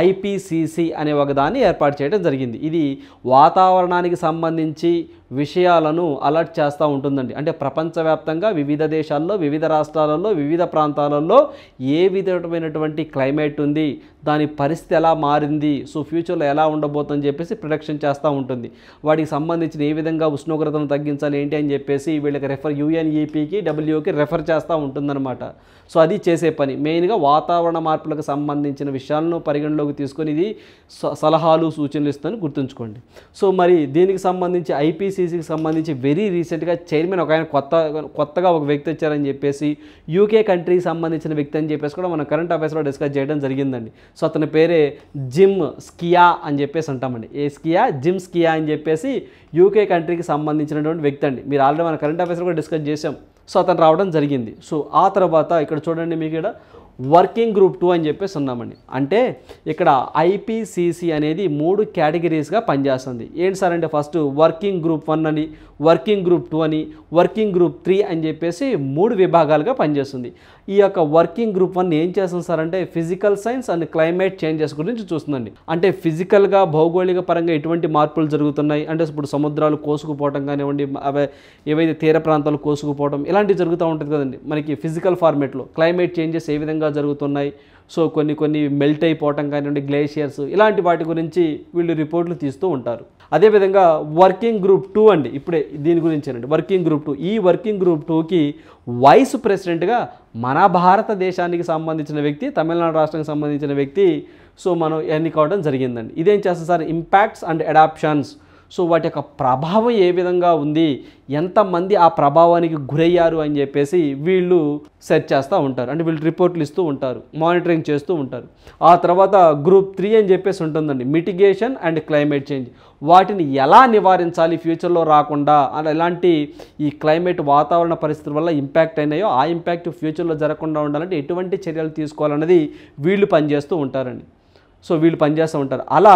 ఐపీసీసీ అనే ఒక దాన్ని ఏర్పాటు చేయడం జరిగింది. ఇది వాతావరణానికి సంబంధించి విషయాలను అలర్ట్ చేస్తూ ఉంటుందండి. అంటే ప్రపంచవ్యాప్తంగా వివిధ దేశాల్లో, వివిధ రాష్ట్రాలలో, వివిధ ప్రాంతాలలో ఏ విధమైనటువంటి క్లైమేట్ ఉంది, దాని పరిస్థితి ఎలా మారింది, సో ఫ్యూచర్లో ఎలా ఉండబోతుందని చెప్పేసి ప్రొడక్షన్ చేస్తూ ఉంటుంది. వాటికి సంబంధించిన ఏ విధంగా ఉష్ణోగ్రతను తగ్గించాలి ఏంటి అని చెప్పేసి వీళ్ళకి యుఎన్ఈపికి డబ్ల్యూకి రెఫర్ చేస్తూ ఉంటుందన్నమాట. సో అది చేసే పని మెయిన్గా వాతావరణ మార్పులకు సంబంధించిన విషయాలను పరిగణలోకి తీసుకొని ఇది సలహాలు సూచనలు ఇస్తుందని గుర్తుంచుకోండి. సో మరి దీనికి సంబంధించి ఐపీసీసీకి సంబంధించి వెరీ రీసెంట్గా చైర్మన్ ఒక ఆయన కొత్తగా ఒక వ్యక్తి వచ్చారని చెప్పేసి, యూకే కంట్రీకి సంబంధించిన వ్యక్తి అని చెప్పేసి కూడా మనం కరెంట్ అఫైర్స్లో డిస్కస్ చేయడం జరిగిందండి. సో అతని పేరే జిమ్ స్కియా అని చెప్పేసి అంటామండి. ఏ స్కియా, జిమ్ స్కియా అని చెప్పేసి యూకే కంట్రీకి సంబంధించినటువంటి వ్యక్తి అండి. మీరు ఆల్రెడీ మన కరెంట్ అఫైర్స్ కూడా డిస్కస్ చేసాం. సో అతను రావడం జరిగింది. సో ఆ తర్వాత ఇక్కడ చూడండి, మీకు ఇక్కడ వర్కింగ్ గ్రూప్ 2 అని చెప్పేసి ఉన్నామండి. అంటే ఇక్కడ ఐపీసీసీ అనేది 3 కేటగిరీస్గా పనిచేస్తుంది. ఏంటి సార్ అంటే ఫస్ట్ వర్కింగ్ గ్రూప్ 1 అని, వర్కింగ్ గ్రూప్ 2 అని, వర్కింగ్ గ్రూప్ 3 అని చెప్పేసి 3 విభాగాలుగా పనిచేస్తుంది. ఈ యొక్క వర్కింగ్ గ్రూప్ 1 ఏం చేస్తుంది సార్ అంటే physical science and climate changes గురించి చూస్తుందండి. అంటే ఫిజికల్గా, భౌగోళిక పరంగా ఎటువంటి మార్పులు జరుగుతున్నాయి అంటే ఇప్పుడు సముద్రాలు కోసుకుపోవడం కానివ్వండి, అవి ఏవైతే తీర ప్రాంతాలు కోసుకుపోవడం ఇలాంటివి జరుగుతూ ఉంటుంది కదండి మనకి ఫిజికల్ ఫార్మేట్లో. క్లైమేట్ చేంజెస్ ఏ విధంగా జరుగుతున్నాయి, సో కొన్ని మెల్ట్ అయిపోవటం కానివ్వండి, గ్లేషియర్స్, ఇలాంటి వాటి గురించి వీళ్ళు రిపోర్ట్లు తీస్తూ ఉంటారు. అదేవిధంగా వర్కింగ్ గ్రూప్ 2 అండి, ఇప్పుడే దీని గురించేనండి వర్కింగ్ గ్రూప్ 2. ఈ వర్కింగ్ గ్రూప్ 2కి వైస్ ప్రెసిడెంట్గా మన భారతదేశానికి సంబంధించిన వ్యక్తి, తమిళనాడు రాష్ట్రానికి సంబంధించిన వ్యక్తి సో మనం ఎన్నుకోవడం జరిగిందండి. ఇదేం చేస్తుంది sir, impacts and adoptions. So వాటి యొక్క ప్రభావం ఏ విధంగా ఉంది, ఎంతమంది ఆ ప్రభావానికి గురయ్యారు అని చెప్పేసి వీళ్ళు సెర్చ్ చేస్తూ ఉంటారు. అంటే వీళ్ళు రిపోర్ట్లు ఇస్తూ ఉంటారు, మానిటరింగ్ చేస్తూ ఉంటారు. ఆ తర్వాత గ్రూప్ 3 అని చెప్పేసి ఉంటుందండి, మిటిగేషన్ అండ్ క్లైమేట్ చేంజ్. వాటిని ఎలా నివారించాలి ఫ్యూచర్లో రాకుండా, ఎలాంటి ఈ క్లైమేట్ వాతావరణ పరిస్థితుల వల్ల ఇంపాక్ట్ అయినాయో ఆ ఇంపాక్ట్ ఫ్యూచర్లో జరగకుండా ఉండాలంటే ఎటువంటి చర్యలు తీసుకోవాలన్నది వీళ్ళు పనిచేస్తూ ఉంటారండి. సో వీళ్ళు పనిచేస్తూ ఉంటారు. అలా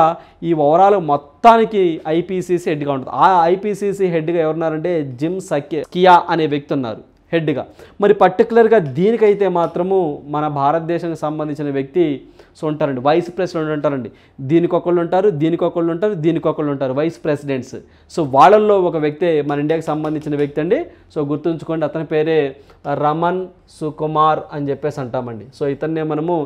ఈ ఓవరాల్ మొత్తానికి ఐపీసీసీ హెడ్గా ఉంటుంది. ఆ ఐపీసీసీ హెడ్గా ఎవరున్నారంటే జిమ్ స్కియా అనే వ్యక్తి ఉన్నారు హెడ్గా. మరి పర్టికులర్గా దీనికైతే మాత్రము మన భారతదేశానికి సంబంధించిన వ్యక్తి సో ఉంటారండి, వైస్ ప్రెసిడెంట్ ఉంటారండి. దీనికొకళ్ళు ఉంటారు, దీనికొకళ్ళు ఉంటారు, దీనికొకళ్ళు ఉంటారు, వైస్ ప్రెసిడెంట్స్. సో వాళ్ళల్లో ఒక వ్యక్తే మన ఇండియాకి సంబంధించిన వ్యక్తి అండి. సో గుర్తుంచుకోండి, అతని పేరే రమన్ సుకుమార్ అని చెప్పేసి అంటామండి. సో ఇతన్నే మనము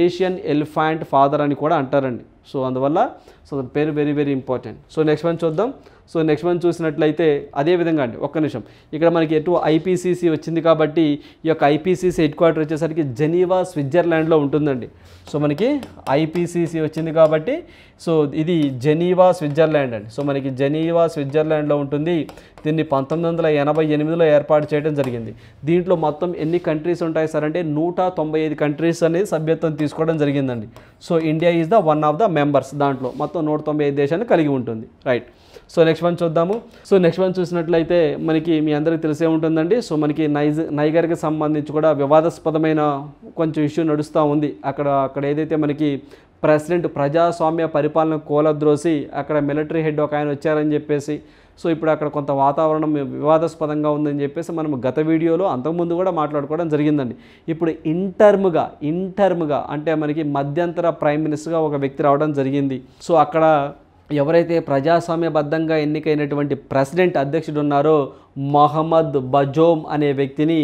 ఏషియన్ ఎలిఫెంట్ ఫాదర్ అని కూడా అంటారండి. సో అందువల్ల సో అతని పేరు very very important. So next one చూద్దాం. సో నెక్స్ట్ వన్ చూసినట్లయితే అదేవిధంగా అండి, ఒక్క నిమిషం, ఇక్కడ మనకి ఎటు ఐపీసీసీ వచ్చింది కాబట్టి ఈ యొక్క ఐపీసీసీ హెడ్ క్వార్టర్ వచ్చేసరికి జెనీవా స్విట్జర్లాండ్లో ఉంటుందండి. సో మనకి ఐపీసీసీ వచ్చింది కాబట్టి సో ఇది జెనీవా స్విట్జర్లాండ్ అండి. సో మనకి జెనీవా స్విట్జర్లాండ్లో ఉంటుంది. దీన్ని 1988లో ఏర్పాటు చేయడం జరిగింది. దీంట్లో మొత్తం ఎన్ని కంట్రీస్ ఉంటాయి సార్ అంటే 195 కంట్రీస్ అనేది సభ్యత్వం తీసుకోవడం జరిగిందండి. So India is the one of the members. దాంట్లో మొత్తం 195 దేశాన్ని కలిగి ఉంటుంది. రైట్. సో నెక్స్ట్ వన్ చూద్దాము. సో నెక్స్ట్ వన్ చూసినట్లయితే మనకి మీ అందరికీ తెలిసే ఉంటుందండి. సో మనకి నైగర్కి సంబంధించి కూడా వివాదాస్పదమైన కొంచెం ఇష్యూ నడుస్తూ ఉంది. అక్కడ ఏదైతే మనకి ప్రెసిడెంట్ ప్రజాస్వామ్య పరిపాలన కూలద్రోసి అక్కడ మిలిటరీ హెడ్ ఒక ఆయన వచ్చారని చెప్పేసి సో ఇప్పుడు అక్కడ కొంత వాతావరణం వివాదాస్పదంగా ఉందని చెప్పేసి మనం గత వీడియోలో అంతకుముందు కూడా మాట్లాడుకోవడం జరిగిందండి. ఇప్పుడు ఇంటర్మ్గా అంటే మనకి మధ్యంతర ప్రైమ్ మినిస్టర్గా ఒక వ్యక్తి రావడం జరిగింది. సో అక్కడ ఎవరైతే ప్రజాస్వామ్యబద్ధంగా ఎన్నికైనటువంటి ప్రెసిడెంట్ అధ్యక్షుడు ఉన్నారో మొహమ్మద్ బజోమ్ అనే వ్యక్తిని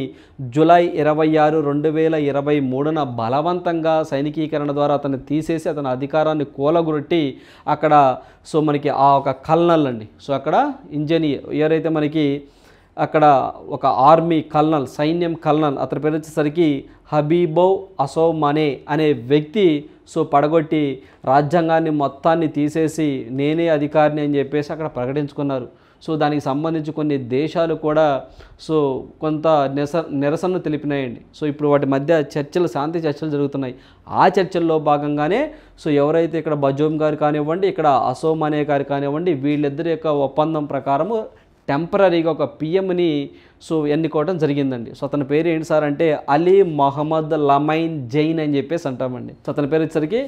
జూలై 26, 2023 బలవంతంగా సైనికీకరణ ద్వారా అతన్ని తీసేసి అతని అధికారాన్ని కూలగొట్టి అక్కడ సో మనకి ఆ ఒక కల్నల్ అండి. సో అక్కడ ఇంజనీర్ ఎవరైతే మనకి అక్కడ ఒక ఆర్మీ కల్నల్, సైన్యం కల్నల్, అతని పేరు వచ్చేసరికి హబీబో అసోమనే అనే వ్యక్తి సో పడగొట్టి రాజ్యాంగాన్ని మొత్తాన్ని తీసేసి నేనే అధికారిని అని చెప్పేసి అక్కడ ప్రకటించుకున్నారు. సో దానికి సంబంధించి కొన్ని దేశాలు కూడా సో కొంత నిరసనను తెలిపినాయండి. సో ఇప్పుడు వాటి మధ్య చర్చలు, శాంతి చర్చలు జరుగుతున్నాయి. ఆ చర్చల్లో భాగంగానే సో ఎవరైతే ఇక్కడ బజోమ్ గారు కానివ్వండి, ఇక్కడ అసోమానే గారు కానివ్వండి, వీళ్ళిద్దరి యొక్క ఒప్పందం ప్రకారము టెంపరీగా ఒక పిఎంని సో ఎన్నుకోవడం జరిగిందండి. సో అతని పేరు ఏంటి సార్ అంటే అలీ మహమ్మద్ లమైన్ జైన్ అని చెప్పేసి అంటామండి. సో అతని పేరు వచ్చేసరికి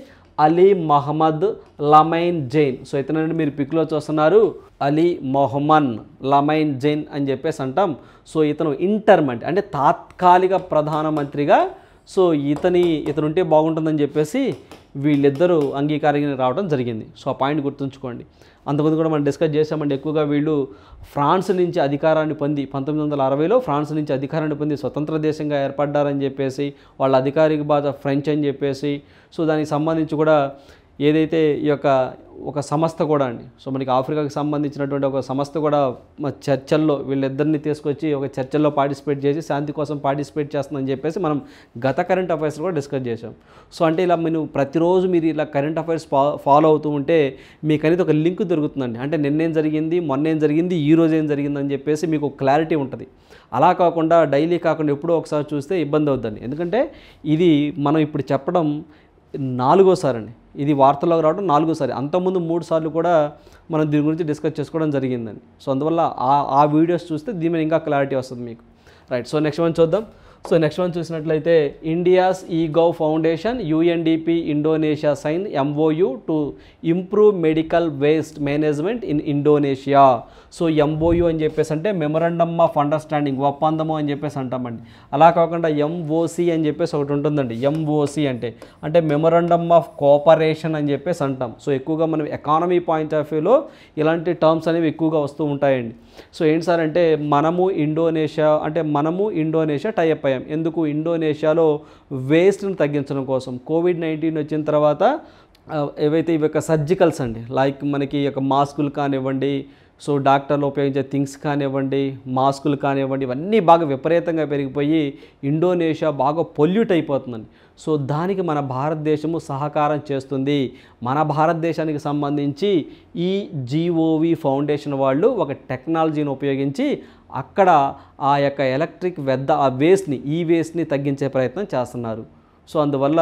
అలీ మహమ్మద్ లమైన్ జైన్. సో ఇతను మీరు పిక్లో చూస్తున్నారు, అలీ మొహమ్మద్ లమైన్ జైన్ అని చెప్పేసి అంటాం. సో ఇతను ఇంటర్మ్ అంటే తాత్కాలిక ప్రధానమంత్రిగా సో ఇతనుంటే బాగుంటుందని చెప్పేసి వీళ్ళిద్దరూ అంగీకారానికి రావడం జరిగింది. సో ఆ పాయింట్ గుర్తుంచుకోండి. అంతకుముందు కూడా మనం డిస్కస్ చేసామండి. ఎక్కువగా వీళ్ళు ఫ్రాన్స్ నుంచి అధికారాన్ని పొంది 1960లో ఫ్రాన్స్ నుంచి అధికారాన్ని పొంది స్వతంత్ర దేశంగా ఏర్పడ్డారని చెప్పేసి, వాళ్ళ అధికారిక భాష ఫ్రెంచ్ అని చెప్పేసి, సో దానికి సంబంధించి కూడా ఏదైతే ఈ యొక్క ఒక సంస్థ కూడా అండి, సో మనకి ఆఫ్రికాకి సంబంధించినటువంటి ఒక సంస్థ కూడా చర్చల్లో వీళ్ళిద్దరిని తీసుకొచ్చి ఒక చర్చల్లో పార్టిసిపేట్ చేసి శాంతి కోసం పార్టిసిపేట్ చేస్తుందని చెప్పేసి మనం గత కరెంట్ అఫైర్స్ కూడా డిస్కస్ చేసాం. సో అంటే ఇలా ప్రతిరోజు మీరు ఇలా కరెంట్ అఫైర్స్ ఫాలో అవుతూ ఉంటే మీకు అనేది ఒక లింక్ దొరుకుతుందండి. అంటే నిన్నేం జరిగింది, మొన్నేం జరిగింది, ఈ రోజు ఏం జరిగిందని చెప్పేసి మీకు క్లారిటీ ఉంటుంది. అలా కాకుండా డైలీ కాకుండా ఎప్పుడో ఒకసారి చూస్తే ఇబ్బంది అవుతుందండి. ఎందుకంటే ఇది మనం ఇప్పుడు చెప్పడం 4వసారి అండి. ఇది వార్తల్లోకి రావడం 4వసారి. అంతకుముందు 3 సార్లు కూడా మనం దీని గురించి డిస్కస్ చేసుకోవడం జరిగిందండి. సో అందువల్ల ఆ వీడియోస్ చూస్తే దీని మీద ఇంకా క్లారిటీ వస్తుంది మీకు. రైట్. సో నెక్స్ట్ వన్ చూద్దాం. సో నెక్స్ట్ వన్ చూసినట్లయితే India's eGov foundation UNDP Indonesia sign MOU to improve medical waste management in Indonesia. So MOU అని చెప్పేసి అంటే మెమొరండమ్ ఆఫ్ అండర్స్టాండింగ్, ఒప్పందము అని చెప్పేసి అంటామండి. అలా కాకుండా ఎంఓసి అని చెప్పేసి ఒకటి ఉంటుందండి. ఎంఓసి అంటే మెమొరండమ్ ఆఫ్ కోఆపరేషన్ అని చెప్పేసి అంటాం. సో ఎక్కువగా మనం ఎకానమీ పాయింట్ ఆఫ్ వ్యూలో ఇలాంటి టర్మ్స్ అనేవి ఎక్కువగా వస్తూ ఉంటాయండి. సో ఏంటి సార్ అంటే మనము ఇండోనేషియా టైఅప్ అయ్యాం. ఎందుకు? ఇండోనేషియాలో వేస్ట్ని తగ్గించడం కోసం. కోవిడ్-19 వచ్చిన తర్వాత ఏవైతే ఇవి యొక్క సర్జికల్స్ అండి, లైక్ మనకి యొక్క మాస్కులు కానివ్వండి, సో డాక్టర్లు ఉపయోగించే థింగ్స్ కానివ్వండి, మాస్కులు కానివ్వండి, ఇవన్నీ బాగా విపరీతంగా పెరిగిపోయి ఇండోనేషియా బాగా పొల్యూట్ అయిపోతుందండి. సో దానికి మన భారతదేశము సహకారం చేస్తుంది. మన భారతదేశానికి సంబంధించి ఈ జీఓవి ఫౌండేషన్ వాళ్ళు ఒక టెక్నాలజీని ఉపయోగించి అక్కడ ఆ యొక్క ఎలక్ట్రిక్ ఈ వేస్ట్ని తగ్గించే ప్రయత్నం చేస్తున్నారు. సో అందువల్ల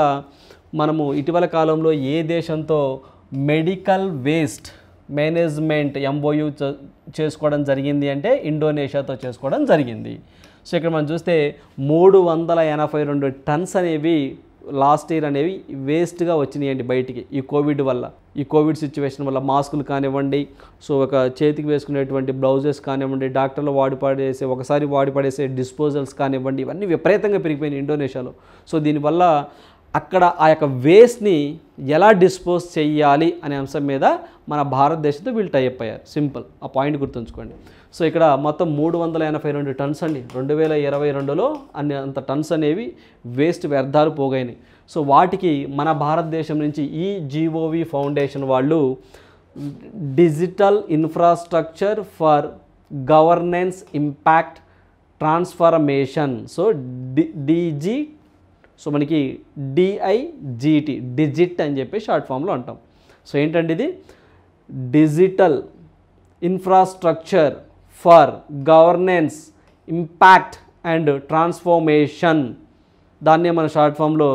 మనము ఇటీవల కాలంలో ఏ దేశంతో మెడికల్ వేస్ట్ మేనేజ్మెంట్ ఎంఓయు చేసుకోవడం జరిగింది అంటే ఇండోనేషియాతో చేసుకోవడం జరిగింది. సో ఇక్కడ మనం చూస్తే 382 టన్స్ అనేవి లాస్ట్ ఇయర్ అనేవి వేస్ట్గా వచ్చినాయండి బయటికి ఈ కోవిడ్ సిచ్యువేషన్ వల్ల. మాస్కులు కానివ్వండి, సో ఒక చేతికి వేసుకునేటువంటి బ్లౌజెస్ కానివ్వండి, డాక్టర్లు ఒకసారి వాడి పడేసే డిస్పోజల్స్ కానివ్వండి, ఇవన్నీ విపరీతంగా పెరిగిపోయినాయి ఇండోనేషియాలో. సో దీనివల్ల అక్కడ ఆ యొక్క వేస్ట్ని ఎలా డిస్పోజ్ చేయాలి అనే అంశం మీద మన భారతదేశంతో వీళ్ళు టైఅప్ అయ్యారు. సింపుల్, ఆ పాయింట్ గుర్తుంచుకోండి. సో ఇక్కడ మొత్తం 382 టన్స్ అండి 2022లో అంత టన్స్ అనేవి వేస్ట్ వ్యర్థాలు పోగైనాయి. సో వాటికి మన భారతదేశం నుంచి ఈ జీఓవి ఫౌండేషన్ వాళ్ళు digital infrastructure for governance impact transformation, so so మనకి DIGT డిజిట్ అని చెప్పి షార్ట్ ఫామ్లో అంటాం. సో ఏంటంటే ఇది digital infrastructure for governance impact and transformation, దాన్నే మన షార్ట్ ఫామ్లో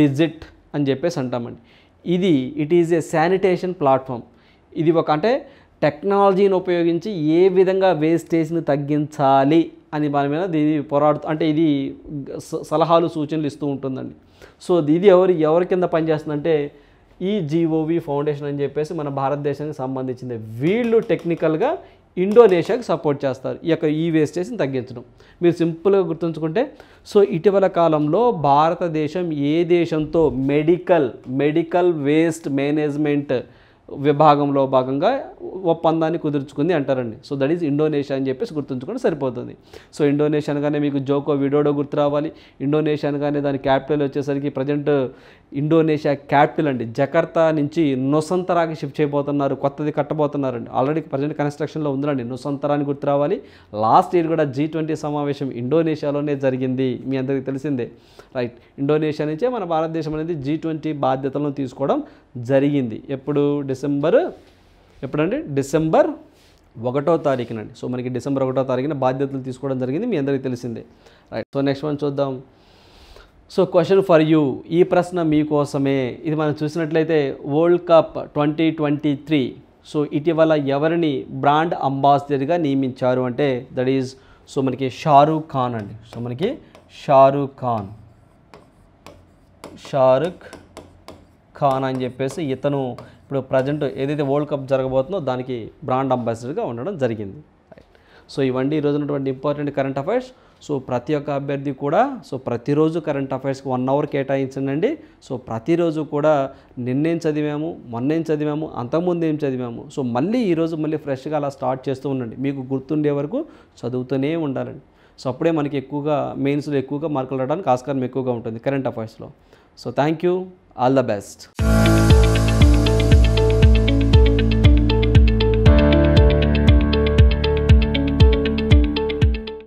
డిజిట్ అని చెప్పేసి అంటామండి. It is a sanitation platform. ఇది అంటే టెక్నాలజీని ఉపయోగించి ఏ విధంగా వేస్టేజ్ని తగ్గించాలి అని దాని మీద ఇది ఇది సలహాలు సూచనలు ఇస్తూ ఉంటుందండి. సో ఇది ఎవరి కింద పనిచేస్తుందంటే ఈ జీఓవి ఫౌండేషన్ అని చెప్పేసి మన భారతదేశానికి సంబంధించింది. వీళ్ళు టెక్నికల్గా ఇండోనేషియాకి సపోర్ట్ చేస్తారు ఈ వేస్టేజ్ని తగ్గించడం. మీరు సింపుల్గా గుర్తుంచుకుంటే, సో ఇటీవల కాలంలో భారతదేశం ఏ దేశంతో మెడికల్ వేస్ట్ మేనేజ్మెంట్ విభాగంలో భాగంగా ఒప్పందాన్ని కుదుర్చుకుంది అంటారండి. సో దట్ ఈజ్ ఇండోనేషియా అని చెప్పేసి గుర్తుంచుకుంటే సరిపోతుంది. సో ఇండోనేషియా అనగానే మీకు జోకో విడోడో గుర్తు రావాలి. ఇండోనేషియా అనగానే దాని క్యాపిటల్ వచ్చేసరికి ప్రజెంట్ ఇండోనేషియా క్యాపిటల్ అండి జకర్తా నుంచి నుసంతరాకి షిఫ్ట్ చేయబోతున్నారు, కొత్తది కట్టబోతున్నారండి. ఆల్రెడీ ప్రజెంట్ కన్స్ట్రక్షన్లో ఉందండి. నుసంతరాని గుర్తు రావాలి. లాస్ట్ ఇయర్ కూడా G20 సమావేశం ఇండోనేషియాలోనే జరిగింది, మీ అందరికీ తెలిసిందే. రైట్. ఇండోనేషియా నుంచే మన భారతదేశం అనేది G20 బాధ్యతలను తీసుకోవడం జరిగింది. ఎప్పుడండి? డిసెంబర్ 1వ తారీఖునండి. సో మనకి డిసెంబర్ 1వ తారీఖున బాధ్యతలు తీసుకోవడం జరిగింది, మీ అందరికీ తెలిసిందే. రైట్. సో నెక్స్ట్ వన్ చూద్దాం. సో క్వశ్చన్ ఫర్ యూ, ఈ ప్రశ్న మీకోసమే. ఇది మనం చూసినట్లయితే వరల్డ్ కప్ 2023 సో ఇటీవల ఎవరిని బ్రాండ్ అంబాసిడర్గా నియమించారు అంటే దట్ ఈజ్ సో మనకి షారూక్ ఖాన్ అండి. సో మనకి షారూక్ ఖాన్ అని చెప్పేసి ఇతను ఇప్పుడు ప్రజెంట్ ఏదైతే వరల్డ్ కప్ జరగబోతుందో దానికి బ్రాండ్ అంబాసిడర్గా ఉండడం జరిగింది. సో ఇవన్నీ ఈరోజు ఉన్నటువంటి ఇంపార్టెంట్ కరెంట్ అఫైర్స్. సో ప్రతి ఒక్క అభ్యర్థి కూడా సో ప్రతిరోజు కరెంట్ అఫైర్స్కి 1 అవర్ కేటాయించండి. సో ప్రతిరోజు కూడా నిన్నేం చదివాము, మొన్నేం చదివాము, అంతకుముందు ఏం చదివాము, సో మళ్ళీ ఈరోజు మళ్ళీ ఫ్రెష్గా అలా స్టార్ట్ చేస్తూ ఉండండి. మీకు గుర్తుండే వరకు చదువుతూనే ఉండాలండి. సో అప్పుడే మనకి ఎక్కువగా మెయిన్స్లో ఎక్కువగా మార్కులు రావడానికి ఆస్కారం ఎక్కువగా ఉంటుంది కరెంట్ అఫైర్స్లో. So thank you, all the best.